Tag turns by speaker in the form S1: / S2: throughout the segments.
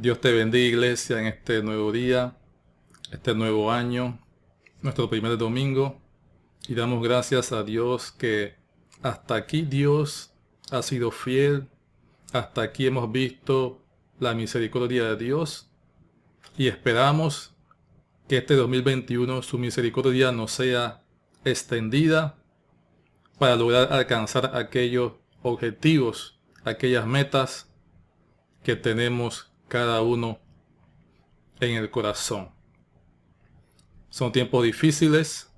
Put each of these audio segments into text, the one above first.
S1: Dios te bendiga, iglesia, en este nuevo día, este nuevo año, nuestro primer domingo. Y damos gracias a Dios que hasta aquí Dios ha sido fiel. Hasta aquí hemos visto la misericordia de Dios. Y esperamos que este 2021 su misericordia nos sea extendida para lograr alcanzar aquellos objetivos, aquellas metas que tenemos cada uno en el corazón. Son tiempos difíciles.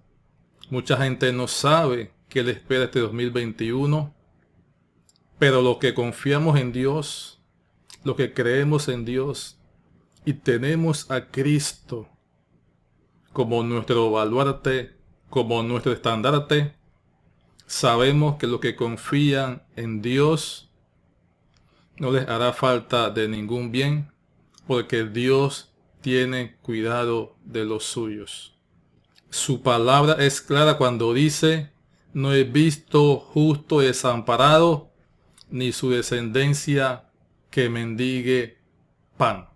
S1: Mucha gente no sabe qué le espera este 2021. Pero los que confiamos en Dios, los que creemos en Dios y tenemos a Cristo como nuestro baluarte, como nuestro estandarte, sabemos que los que confían en Dios no les hará falta de ningún bien, porque Dios tiene cuidado de los suyos. Su palabra es clara cuando dice: no he visto justo desamparado, ni su descendencia que mendigue pan.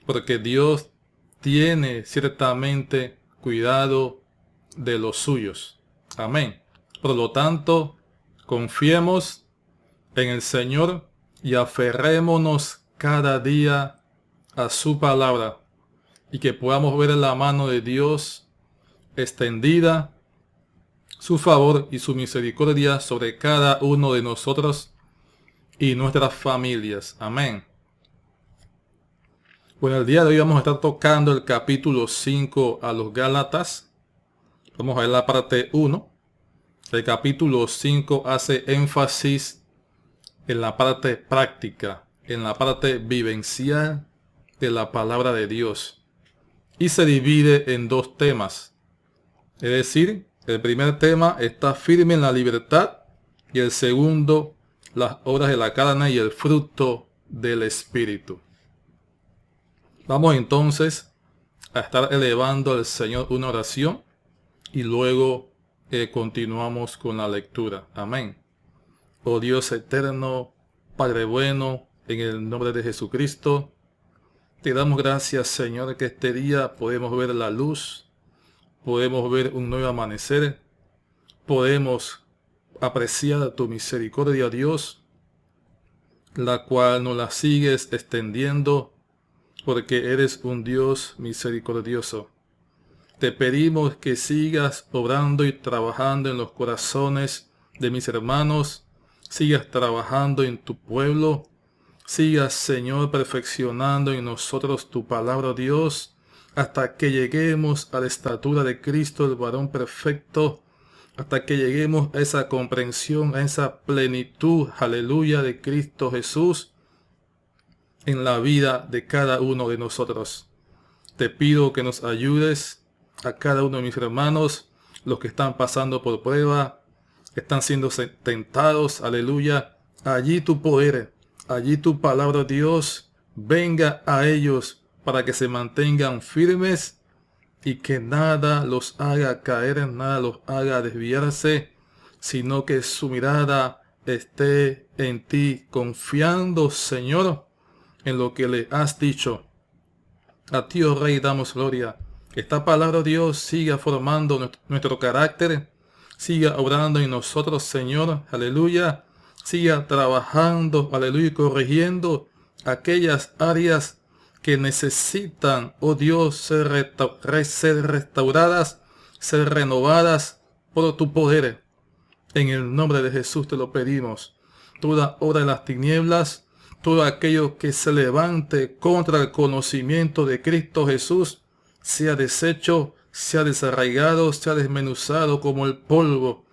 S1: Porque Dios tiene ciertamente cuidado de los suyos. Amén. Por lo tanto, confiemos en el Señor y aferrémonos cada día a su palabra, y que podamos ver la mano de Dios extendida, su favor y su misericordia sobre cada uno de nosotros y nuestras familias. Amén. Bueno, el día de hoy vamos a estar tocando el capítulo 5 a los Gálatas. Vamos a ver la parte 1. El capítulo 5 hace énfasis en la parte práctica, en la parte vivencial de la palabra de Dios. Y se divide en dos temas. Es decir, el primer tema está firme en la libertad y el segundo, las obras de la carne y el fruto del Espíritu. Vamos entonces a estar elevando al Señor una oración y luego continuamos con la lectura. Amén. Oh Dios eterno, Padre bueno, en el nombre de Jesucristo, te damos gracias, Señor, que este día podemos ver la luz, podemos ver un nuevo amanecer, podemos apreciar tu misericordia, Dios, la cual nos la sigues extendiendo, porque eres un Dios misericordioso. Te pedimos que sigas obrando y trabajando en los corazones de mis hermanos, sigas trabajando en tu pueblo, sigas, Señor, perfeccionando en nosotros tu palabra, Dios, hasta que lleguemos a la estatura de Cristo, el varón perfecto, hasta que lleguemos a esa comprensión, a esa plenitud, aleluya, de Cristo Jesús en la vida de cada uno de nosotros. Te pido que nos ayudes a cada uno de mis hermanos, los que están pasando por prueba, que están siendo tentados, aleluya. Allí tu poder, allí tu palabra, Dios, venga a ellos para que se mantengan firmes y que nada los haga caer, nada los haga desviarse, sino que su mirada esté en ti, confiando, Señor, en lo que le has dicho. A ti, oh Rey, damos gloria. Que esta palabra, Dios, siga formando nuestro carácter, siga obrando en nosotros, Señor, aleluya. Siga trabajando, aleluya, y corrigiendo aquellas áreas que necesitan, oh Dios, ser restauradas, ser renovadas por tu poder. En el nombre de Jesús te lo pedimos. Toda obra de las tinieblas, todo aquello que se levante contra el conocimiento de Cristo Jesús, sea deshecho, sea desarraigado, sea desmenuzado como el polvo,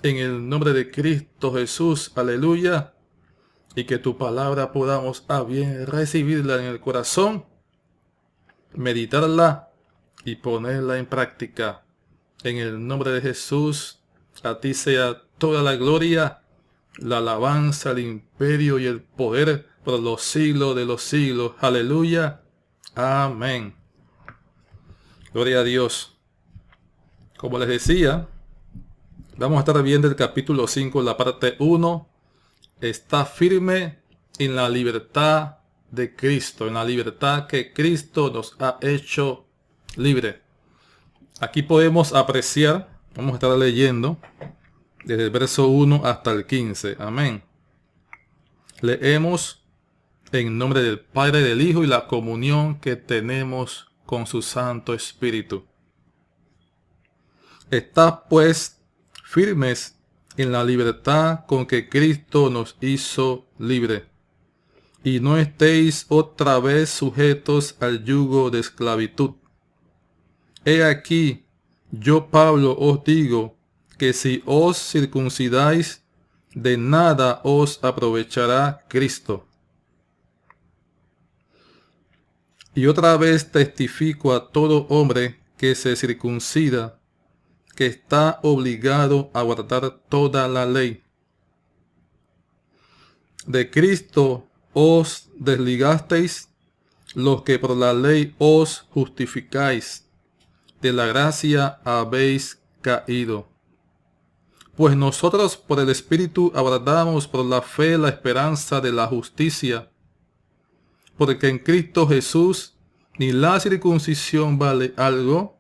S1: en el nombre de Cristo Jesús, aleluya. Y que tu palabra podamos a bien recibirla en el corazón, meditarla y ponerla en práctica. En el nombre de Jesús, a ti sea toda la gloria, la alabanza, el imperio y el poder por los siglos de los siglos. Aleluya. Amén. Gloria a Dios. Como les decía, vamos a estar viendo el capítulo 5, la parte 1. Está firme en la libertad de Cristo, en la libertad que Cristo nos ha hecho libre. Aquí podemos apreciar, vamos a estar leyendo desde el verso 1 hasta el 15. Amén. Leemos en nombre del Padre, del Hijo y la comunión que tenemos con su Santo Espíritu. Estad pues firmes en la libertad con que Cristo nos hizo libre, y no estéis otra vez sujetos al yugo de esclavitud. He aquí, yo Pablo os digo, que si os circuncidáis, de nada os aprovechará Cristo. Y otra vez testifico a todo hombre que se circuncida, que está obligado a guardar toda la ley. De Cristo os desligasteis los que por la ley os justificáis, de la gracia habéis caído. Pues nosotros por el Espíritu aguardamos por la fe la esperanza de la justicia, porque en Cristo Jesús ni la circuncisión vale algo,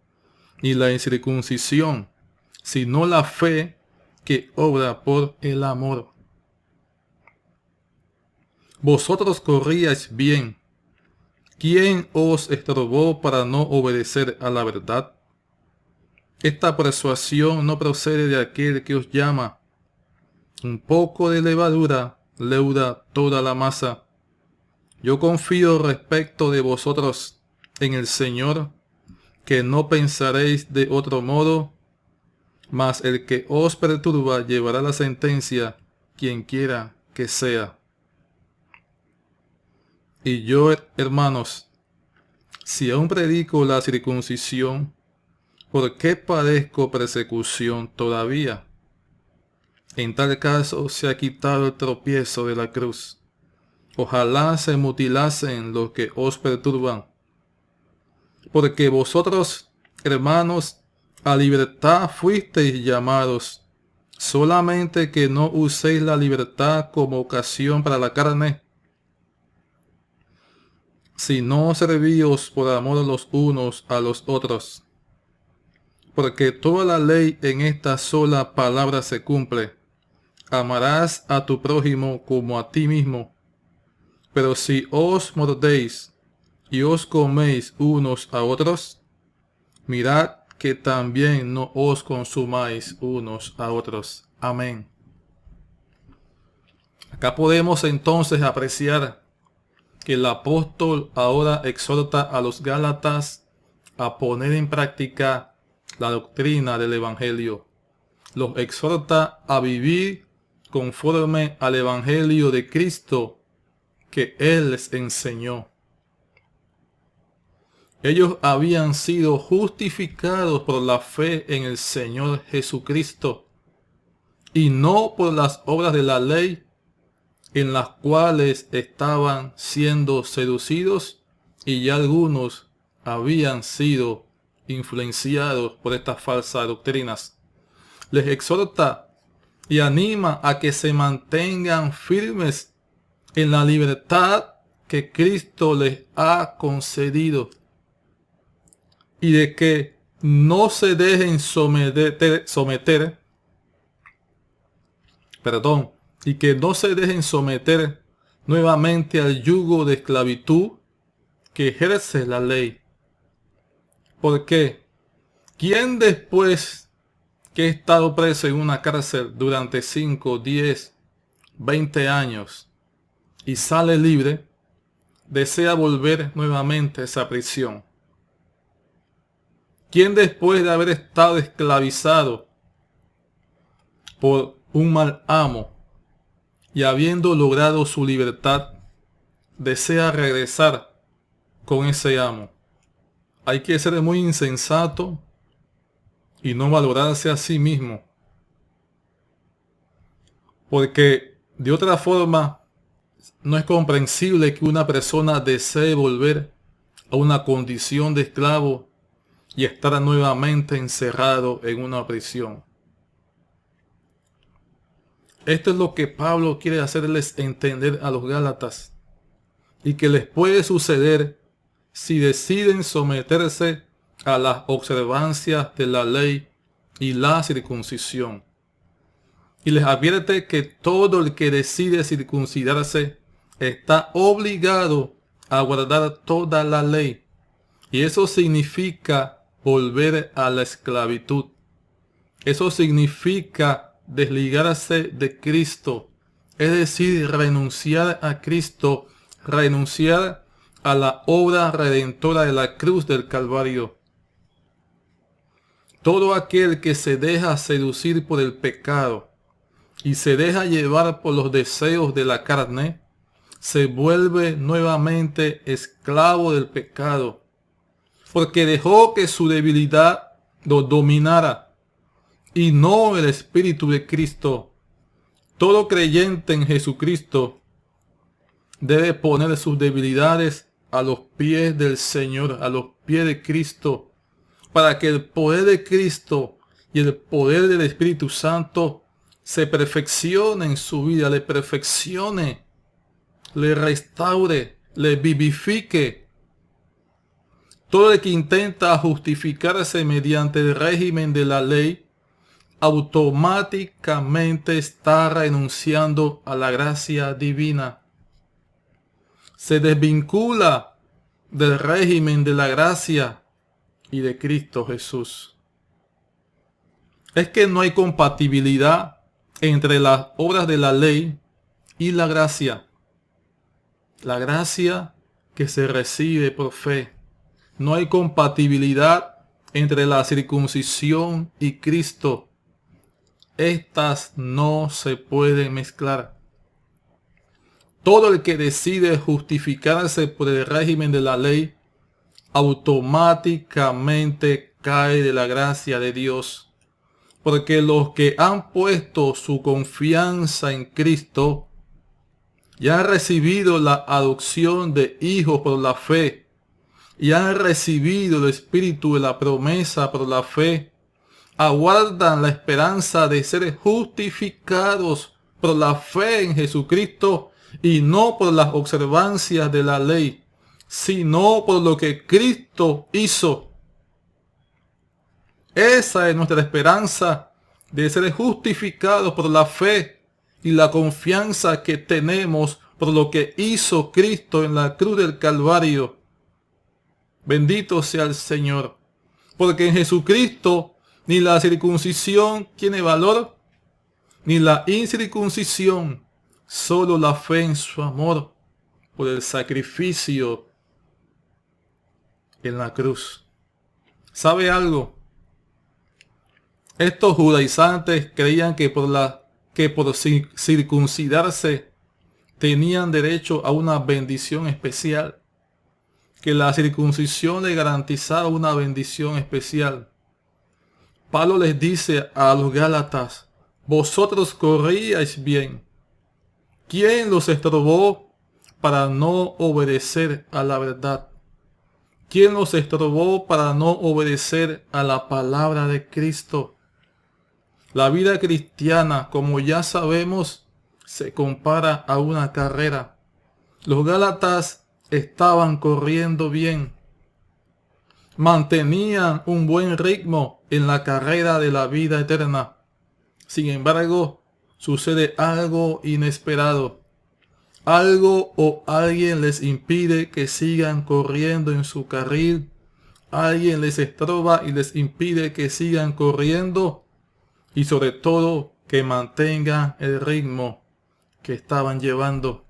S1: ni la incircuncisión, sino la fe que obra por el amor. Vosotros corríais bien. ¿Quién os estorbó para no obedecer a la verdad? Esta persuasión no procede de aquel que os llama. Un poco de levadura leuda toda la masa. Yo confío respecto de vosotros en el Señor, que no pensaréis de otro modo, mas el que os perturba llevará la sentencia, quien quiera que sea. Y yo, hermanos, si aún predico la circuncisión, ¿por qué padezco persecución todavía? En tal caso se ha quitado el tropiezo de la cruz. Ojalá se mutilasen los que os perturban. Porque vosotros, hermanos, a libertad fuisteis llamados, solamente que no uséis la libertad como ocasión para la carne, sino servíos por amor los unos a los otros. Porque toda la ley en esta sola palabra se cumple: amarás a tu prójimo como a ti mismo. Pero si os mordéis y os coméis unos a otros, mirad que también no os consumáis unos a otros. Amén. Acá podemos entonces apreciar que el apóstol ahora exhorta a los Gálatas a poner en práctica la doctrina del Evangelio. Los exhorta a vivir conforme al Evangelio de Cristo que Él les enseñó. Ellos habían sido justificados por la fe en el Señor Jesucristo y no por las obras de la ley en las cuales estaban siendo seducidos, y ya algunos habían sido influenciados por estas falsas doctrinas. Les exhorta y anima a que se mantengan firmes en la libertad que Cristo les ha concedido, y de que no se dejen y que no se dejen someter nuevamente al yugo de esclavitud que ejerce la ley. Porque ¿quién después que ha estado preso en una cárcel durante 5, 10, 20 años y sale libre, desea volver nuevamente a esa prisión? ¿Quién después de haber estado esclavizado por un mal amo y habiendo logrado su libertad, desea regresar con ese amo? Hay que ser muy insensato y no valorarse a sí mismo, porque de otra forma no es comprensible que una persona desee volver a una condición de esclavo y estar nuevamente encerrado en una prisión. Esto es lo que Pablo quiere hacerles entender a los Gálatas, y que les puede suceder si deciden someterse a las observancias de la ley y la circuncisión. Y les advierte que todo el que decide circuncidarse está obligado a guardar toda la ley. Y eso significa volver a la esclavitud. Eso significa desligarse de Cristo. Es decir, renunciar a Cristo, renunciar a la obra redentora de la cruz del Calvario. Todo aquel que se deja seducir por el pecado y se deja llevar por los deseos de la carne, se vuelve nuevamente esclavo del pecado, porque dejó que su debilidad lo dominara y no el Espíritu de Cristo. Todo creyente en Jesucristo debe poner sus debilidades a los pies del Señor, a los pies de Cristo, para que el poder de Cristo y el poder del Espíritu Santo se perfeccione en su vida, le perfeccione, le restaure, le vivifique. Todo el que intenta justificarse mediante el régimen de la ley, automáticamente está renunciando a la gracia divina. Se desvincula del régimen de la gracia y de Cristo Jesús. Es que no hay compatibilidad entre las obras de la ley y la gracia. La gracia que se recibe por fe. No hay compatibilidad entre la circuncisión y Cristo. Estas no se pueden mezclar. Todo el que decide justificarse por el régimen de la ley, automáticamente cae de la gracia de Dios. Porque los que han puesto su confianza en Cristo y han recibido la adopción de hijos por la fe y han recibido el espíritu de la promesa por la fe, aguardan la esperanza de ser justificados por la fe en Jesucristo y no por las observancias de la ley, sino por lo que Cristo hizo. Esa es nuestra esperanza de ser justificados por la fe y la confianza que tenemos por lo que hizo Cristo en la cruz del Calvario. Bendito sea el Señor, porque en Jesucristo ni la circuncisión tiene valor, ni la incircuncisión, solo la fe en su amor por el sacrificio en la cruz. ¿Sabe algo? Estos judaizantes creían que por circuncidarse tenían derecho a una bendición especial, que la circuncisión le garantizaba una bendición especial. Pablo les dice a los Gálatas: vosotros corríais bien. ¿Quién los estorbó para no obedecer a la verdad? ¿Quién los estorbó para no obedecer a la palabra de Cristo? La vida cristiana, como ya sabemos, se compara a una carrera. Los Gálatas estaban corriendo bien. Mantenían un buen ritmo en la carrera de la vida eterna. Sin embargo, sucede algo inesperado. Algo o alguien les impide que sigan corriendo en su carril. Alguien les estorba y les impide que sigan corriendo. Y sobre todo, que mantengan el ritmo que estaban llevando.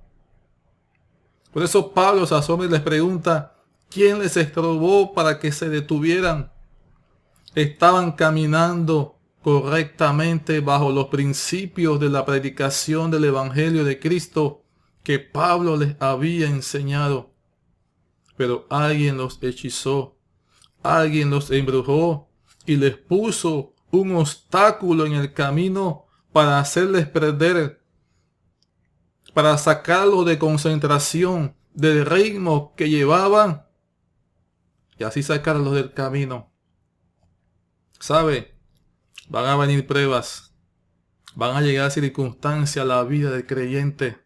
S1: Por eso Pablo se asombra y les pregunta: ¿quién les estorbó para que se detuvieran? Estaban caminando correctamente bajo los principios de la predicación del Evangelio de Cristo que Pablo les había enseñado. Pero alguien los hechizó, alguien los embrujó y les puso un obstáculo en el camino para hacerles perder, para sacarlos de concentración, del ritmo que llevaban y así sacarlos del camino. ¿Sabe? Van a venir pruebas, van a llegar circunstancias a la vida del creyente.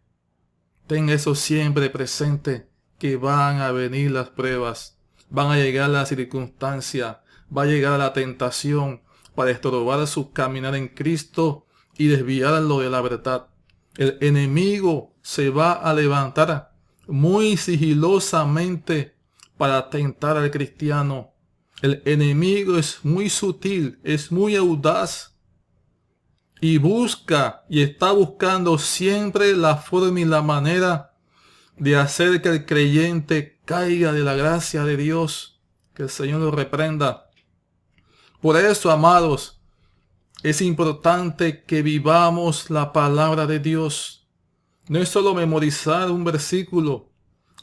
S1: Tenga eso siempre presente que van a venir las pruebas, van a llegar las circunstancias, va a llegar la tentación para estorbar su caminar en Cristo y desviarlo de la verdad. El enemigo se va a levantar muy sigilosamente para tentar al cristiano. El enemigo es muy sutil, es muy audaz y busca y está buscando siempre la forma y la manera de hacer que el creyente caiga de la gracia de Dios. Que el Señor lo reprenda. Por eso, amados, es importante que vivamos la palabra de Dios. No es solo memorizar un versículo.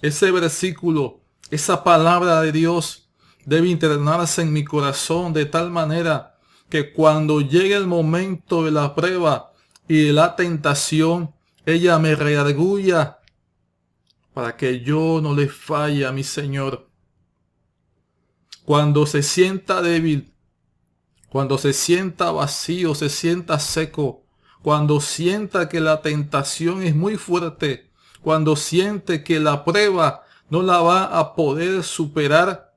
S1: Ese versículo, esa palabra de Dios debe internarse en mi corazón de tal manera que cuando llegue el momento de la prueba y de la tentación, ella me redarguya para que yo no le falle a mi Señor. Cuando se sienta débil, cuando se sienta vacío, se sienta seco, cuando sienta que la tentación es muy fuerte, cuando siente que la prueba no la va a poder superar,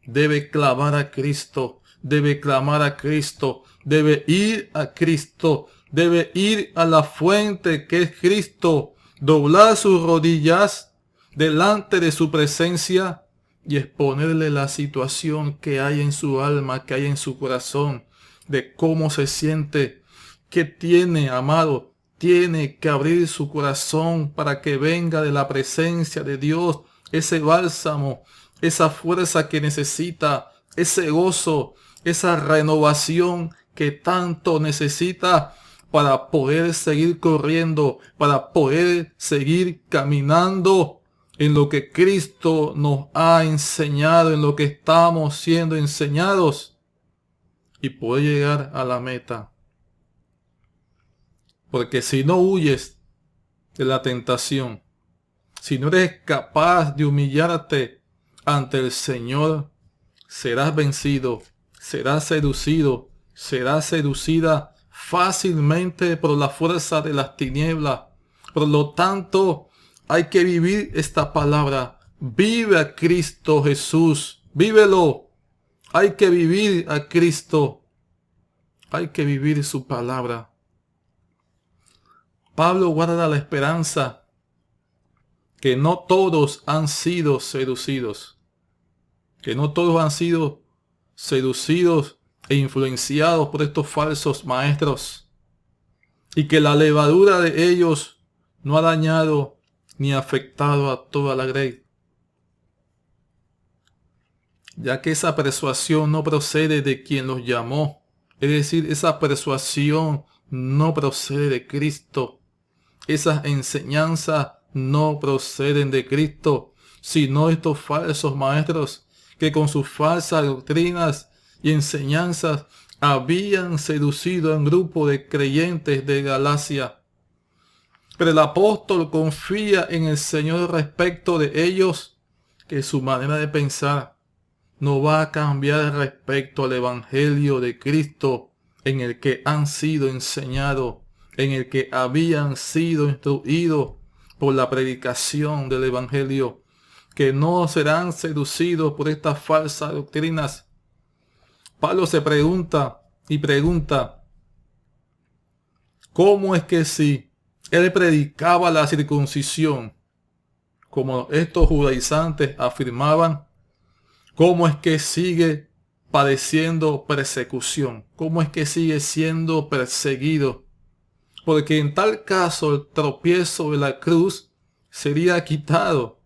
S1: debe clamar a Cristo, debe clamar a Cristo, debe ir a Cristo, debe ir a la fuente que es Cristo, doblar sus rodillas delante de su presencia y exponerle la situación que hay en su alma, que hay en su corazón, de cómo se siente, que tiene, amado. Tiene que abrir su corazón para que venga de la presencia de Dios ese bálsamo, esa fuerza que necesita, ese gozo, esa renovación que tanto necesita para poder seguir corriendo, para poder seguir caminando en lo que Cristo nos ha enseñado, en lo que estamos siendo enseñados y poder llegar a la meta. Porque si no huyes de la tentación, si no eres capaz de humillarte ante el Señor, serás vencido, serás seducido, serás seducida fácilmente por la fuerza de las tinieblas. Por lo tanto, hay que vivir esta palabra. Vive a Cristo Jesús, vívelo. Hay que vivir a Cristo. Hay que vivir su palabra. Pablo guarda la esperanza que no todos han sido seducidos. Que no todos han sido seducidos e influenciados por estos falsos maestros. Y que la levadura de ellos no ha dañado ni afectado a toda la grey. Ya que esa persuasión no procede de quien los llamó. Es decir, esa persuasión no procede de Cristo. Esas enseñanzas no proceden de Cristo, sino estos falsos maestros que con sus falsas doctrinas y enseñanzas habían seducido a un grupo de creyentes de Galacia. Pero el apóstol confía en el Señor respecto de ellos, que su manera de pensar no va a cambiar respecto al Evangelio de Cristo en el que han sido enseñados, en el que habían sido instruidos por la predicación del Evangelio, que no serán seducidos por estas falsas doctrinas. Pablo se pregunta y pregunta, ¿cómo es que si él predicaba la circuncisión, como estos judaizantes afirmaban, cómo es que sigue padeciendo persecución? ¿Cómo es que sigue siendo perseguido? Porque en tal caso el tropiezo de la cruz sería quitado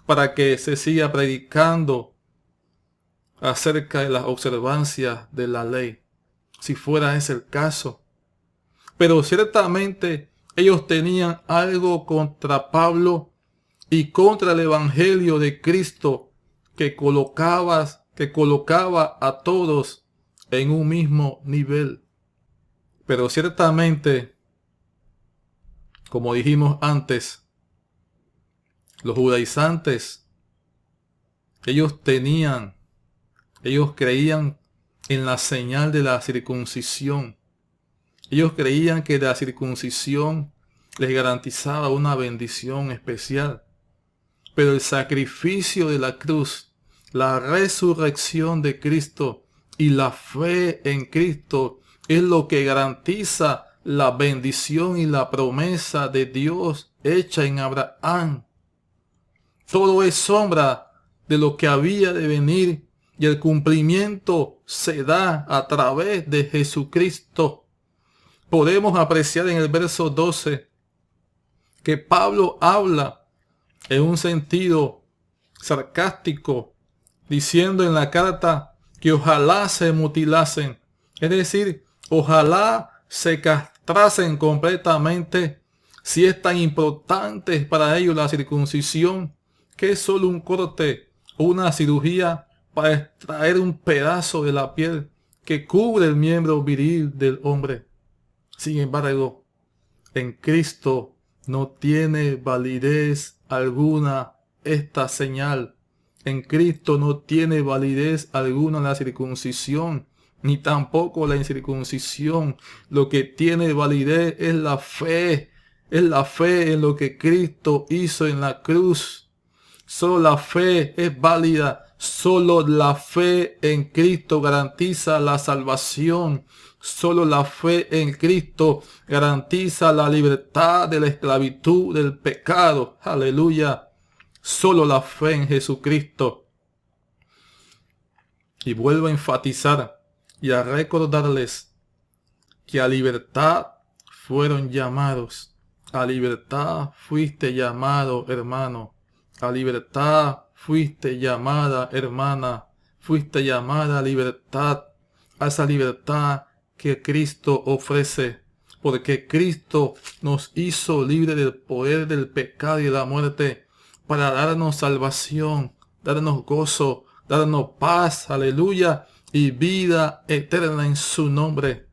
S1: para que se siga predicando acerca de las observancias de la ley, si fuera ese el caso. Pero ciertamente ellos tenían algo contra Pablo y contra el Evangelio de Cristo que colocaba a todos en un mismo nivel. Pero ciertamente, como dijimos antes, los judaizantes, ellos creían en la señal de la circuncisión. Ellos creían que la circuncisión les garantizaba una bendición especial. Pero el sacrificio de la cruz, la resurrección de Cristo y la fe en Cristo es lo que garantiza la bendición y la promesa de Dios hecha en Abraham. Todo es sombra de lo que había de venir y el cumplimiento se da a través de Jesucristo. Podemos apreciar en el verso 12 que Pablo habla en un sentido sarcástico, diciendo en la carta que ojalá se mutilasen, es decir, ojalá se castrasen completamente, si es tan importante para ellos la circuncisión, que es solo un corte o una cirugía para extraer un pedazo de la piel que cubre el miembro viril del hombre. Sin embargo, en Cristo no tiene validez alguna esta señal. En Cristo no tiene validez alguna la circuncisión, ni tampoco la incircuncisión. Lo que tiene validez es la fe. Es la fe en lo que Cristo hizo en la cruz. Solo la fe es válida. Solo la fe en Cristo garantiza la salvación. Solo la fe en Cristo garantiza la libertad de la esclavitud del pecado. Aleluya. Solo la fe en Jesucristo. Y vuelvo a enfatizar y a recordarles que a libertad fueron llamados. A libertad fuiste llamado, hermano. A libertad fuiste llamada, hermana. Fuiste llamada a libertad. A esa libertad que Cristo ofrece. Porque Cristo nos hizo libre del poder del pecado y de la muerte para darnos salvación, darnos gozo, darnos paz, aleluya, y vida eterna en su nombre.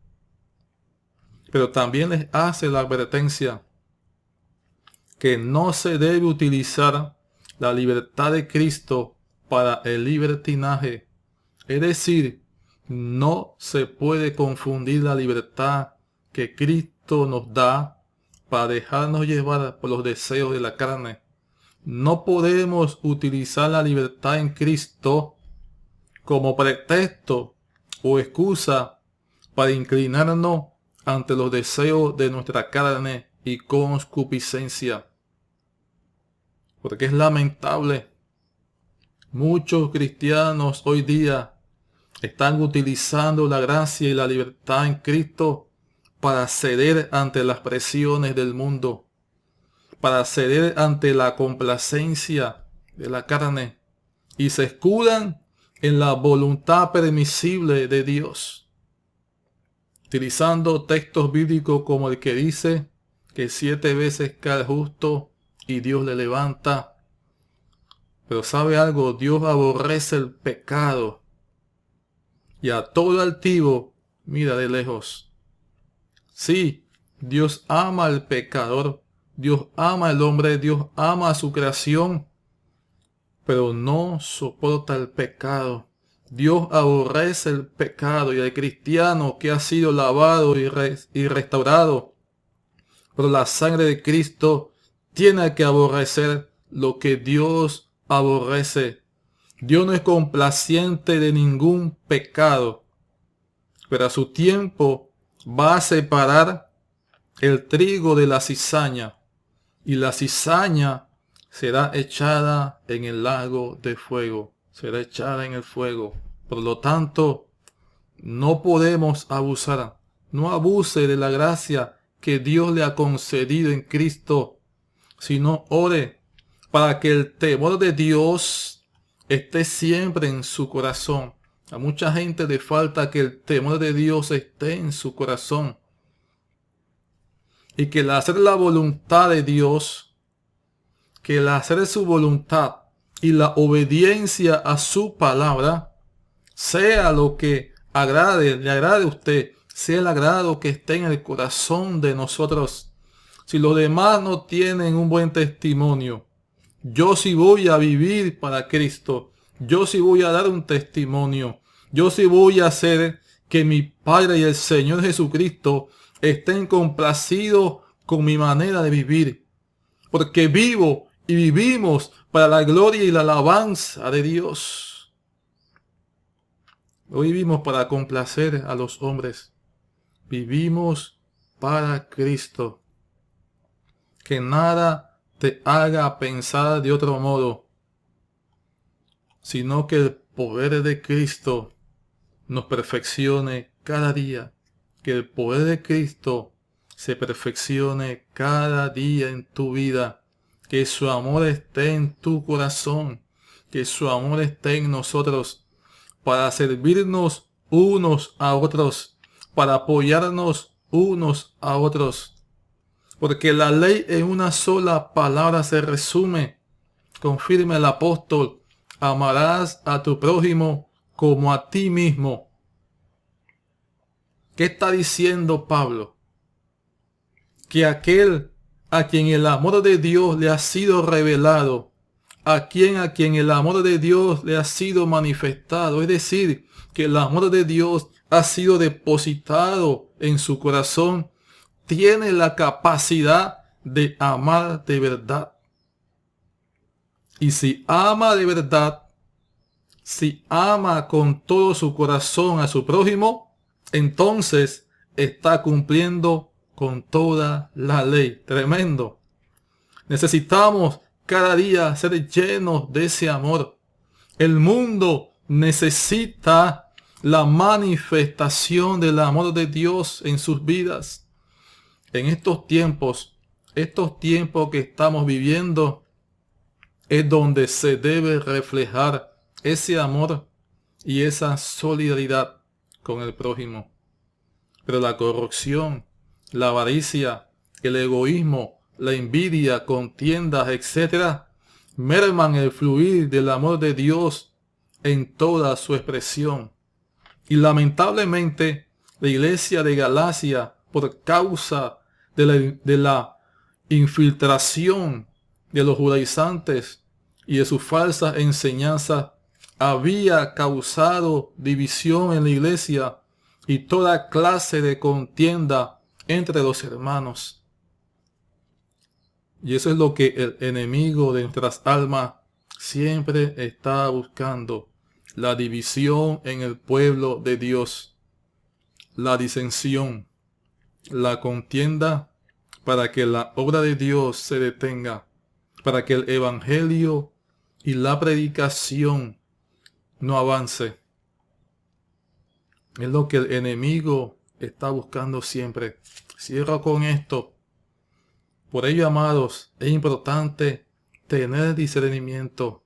S1: Pero también les hace la advertencia que no se debe utilizar la libertad de Cristo para el libertinaje. Es decir, no se puede confundir la libertad que Cristo nos da para dejarnos llevar por los deseos de la carne. No podemos utilizar la libertad en Cristo como pretexto o excusa para inclinarnos ante los deseos de nuestra carne y concupiscencia. Porque es lamentable. Muchos cristianos hoy día están utilizando la gracia y la libertad en Cristo para ceder ante las presiones del mundo, para ceder ante la complacencia de la carne, y se escudan en la voluntad permisible de Dios, utilizando textos bíblicos como el que dice que 7 veces cae el justo y Dios le levanta. Pero ¿sabe algo? Dios aborrece el pecado y a todo altivo mira de lejos. Sí, Dios ama al pecador, Dios ama al hombre, Dios ama a su creación, pero no soporta el pecado. Dios aborrece el pecado, y el cristiano que ha sido lavado y restaurado por la sangre de Cristo tiene que aborrecer lo que Dios aborrece. Dios no es complaciente de ningún pecado, pero a su tiempo va a separar el trigo de la cizaña, y la cizaña será echada en el lago de fuego, será echada en el fuego. Por lo tanto, no podemos abusar. No abuse de la gracia que Dios le ha concedido en Cristo, sino ore para que el temor de Dios esté siempre en su corazón. A mucha gente le falta que el temor de Dios esté en su corazón, y que el hacer la voluntad de Dios, que el hacer su voluntad y la obediencia a su palabra sea lo que le agrade a usted, sea el agrado que esté en el corazón de nosotros. Si los demás no tienen un buen testimonio, yo sí voy a vivir para Cristo. Yo sí voy a dar un testimonio. Yo sí voy a hacer que mi Padre y el Señor Jesucristo estén complacidos con mi manera de vivir. Porque vivo y vivimos para la gloria y la alabanza de Dios. No vivimos para complacer a los hombres. Vivimos para Cristo. Que nada te haga pensar de otro modo, sino que el poder de Cristo nos perfeccione cada día. Que el poder de Cristo se perfeccione cada día en tu vida. Que su amor esté en tu corazón. Que su amor esté en nosotros para servirnos unos a otros, para apoyarnos unos a otros. Porque la ley en una sola palabra se resume. Confirma el apóstol: amarás a tu prójimo como a ti mismo. ¿Qué está diciendo Pablo? Que aquel a quien el amor de Dios le ha sido revelado, a quien el amor de Dios le ha sido manifestado, es decir, que el amor de Dios ha sido depositado en su corazón, tiene la capacidad de amar de verdad. Y si ama de verdad, si ama con todo su corazón a su prójimo, entonces está cumpliendo con toda la ley. Tremendo. Necesitamos cada día ser llenos de ese amor. El mundo necesita la manifestación del amor de Dios en sus vidas. En estos tiempos que estamos viviendo, es donde se debe reflejar ese amor y esa solidaridad con el prójimo. Pero la corrupción, la avaricia, el egoísmo, la envidia, contiendas, etc., merman el fluir del amor de Dios en toda su expresión. Y lamentablemente, la iglesia de Galacia, por causa de la infiltración de los judaizantes y de sus falsas enseñanzas, había causado división en la iglesia y toda clase de contienda entre los hermanos. Y eso es lo que el enemigo de nuestras almas siempre está buscando: la división en el pueblo de Dios, la disensión, la contienda, para que la obra de Dios se detenga, para que el evangelio y la predicación no avance. Es lo que el enemigo está buscando siempre. Cierro con esto. Por ello, amados, es importante tener discernimiento,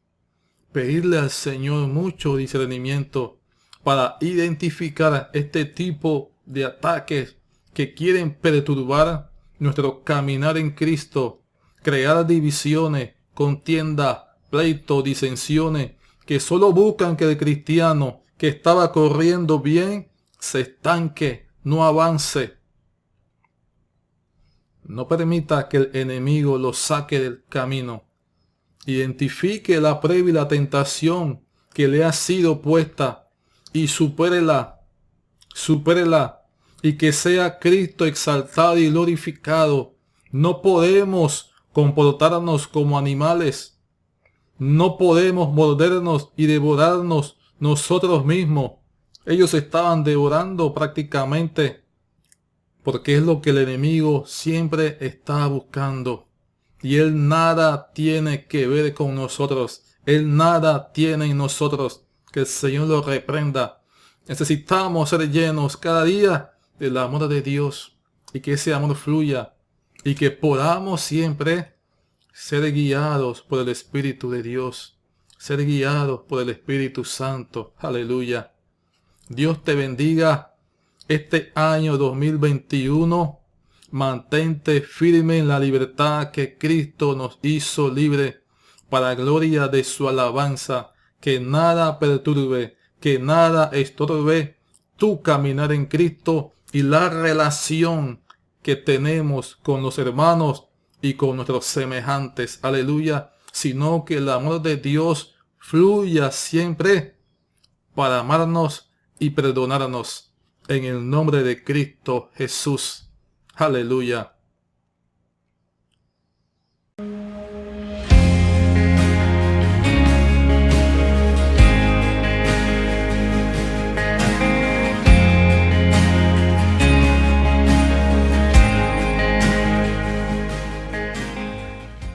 S1: pedirle al Señor mucho discernimiento para identificar este tipo de ataques que quieren perturbar nuestro caminar en Cristo, crear divisiones, contienda, pleito, disensiones, que solo buscan que el cristiano que estaba corriendo bien se estanque, no avance. No permita que el enemigo lo saque del camino. Identifique la prueba y la tentación que le ha sido puesta y supérela, y que sea Cristo exaltado y glorificado. No podemos comportarnos como animales. No podemos mordernos y devorarnos nosotros mismos. Ellos estaban devorando prácticamente, porque es lo que el enemigo siempre está buscando. Y él nada tiene que ver con nosotros. Él nada tiene en nosotros. Que el Señor lo reprenda. Necesitamos ser llenos cada día del amor de Dios. Y que ese amor fluya. Y que podamos siempre ser guiados por el Espíritu de Dios. Ser guiados por el Espíritu Santo. Aleluya. Dios te bendiga. Este año 2021, mantente firme en la libertad que Cristo nos hizo libre, para gloria de su alabanza. Que nada perturbe, que nada estorbe tu caminar en Cristo y la relación que tenemos con los hermanos y con nuestros semejantes. Aleluya. Sino que el amor de Dios fluya siempre para amarnos y perdonarnos. En el nombre de Cristo Jesús. Aleluya.